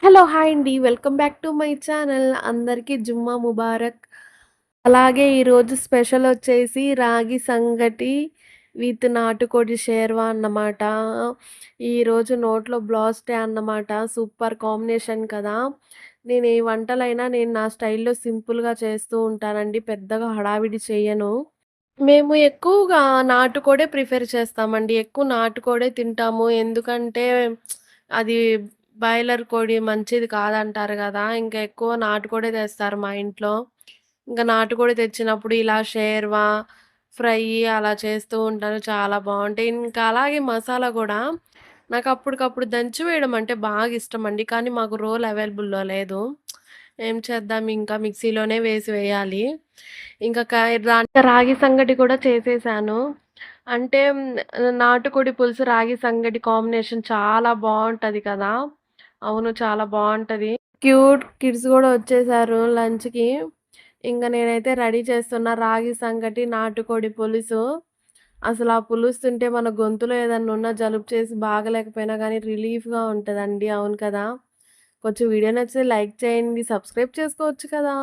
Hello! Hi అండి. Welcome back to my channel. అందరికీ జుమ్మా ముబారక్. అలాగే ఈరోజు స్పెషలొచ్చేసి రాగి సంగటి విత్ నాటుకోడి షేర్వా అన్నమాట. ఈరోజు నోట్లో బ్లాస్టే అన్నమాట. సూపర్ కాంబినేషన్ కదా! నేను ఏ వంటలైనా నేను నా స్టైల్‌లో సింపుల్‌గా చేస్తూ ఉంటానండి. పెద్దగా హడావిడి చెయ్యను. మేము ఎక్కువగా నాటుకోడే ప్రిఫర్ చేస్తామండి. ఎక్కువ నాటుకోడే తింటాము. ఎందుకంటే అది బాయిలర్ కోడి మంచిది కాదంటారు గదా! ఇంకా ఎక్కువ నాటుకోడే తెస్తారు మా ఇంట్లో. ఇంక నాటుకోడి తెచ్చినప్పుడు ఇలా షేర్వా, ఫ్రై అలా చేస్తూ ఉంటాను. చాలా బావుంటాయి. ఇంకా అలాగే మసాలా గూడా నాకు అప్పటికప్పుడు దంచి వేయడం అంటే బాగా ఇష్టమండి. కానీ మాకు రోల్ అవైలబుల్‌లో లేదు. ఏం చేద్దాం ఇంకా మిక్సీలోనే వేసి వేయాలి. ఇంకా దాంట్లో రాగి సంగటి కూడా చేసేసాను. అంటే నాటుకోడి పులుసు, రాగి సంగటి కాంబినేషన్ చాలా బావుంటది కదా! అవును. చాలా బావుంటది. క్యూట్ కిడ్స్ గూడా వచ్చేసారు లంచ్‌కి. ఇంక నేనైతే రెడీ చేస్తున్నా రాగి సంగటి, నాటుకోడి పులుసు. అసలు ఆ పులుసు తింటే మన గొంతులో ఏదన్నా ఉన్నా జలుబు చేసి బాగలేకపోయినా గానీ రిలీఫ్‌గా ఉంటదండి. అవును కదా! కొంచెం వీడియో నచ్చితే లైక్ చేయండి. సబ్స్క్రైబ్ చేసుకోవచ్చు కదా!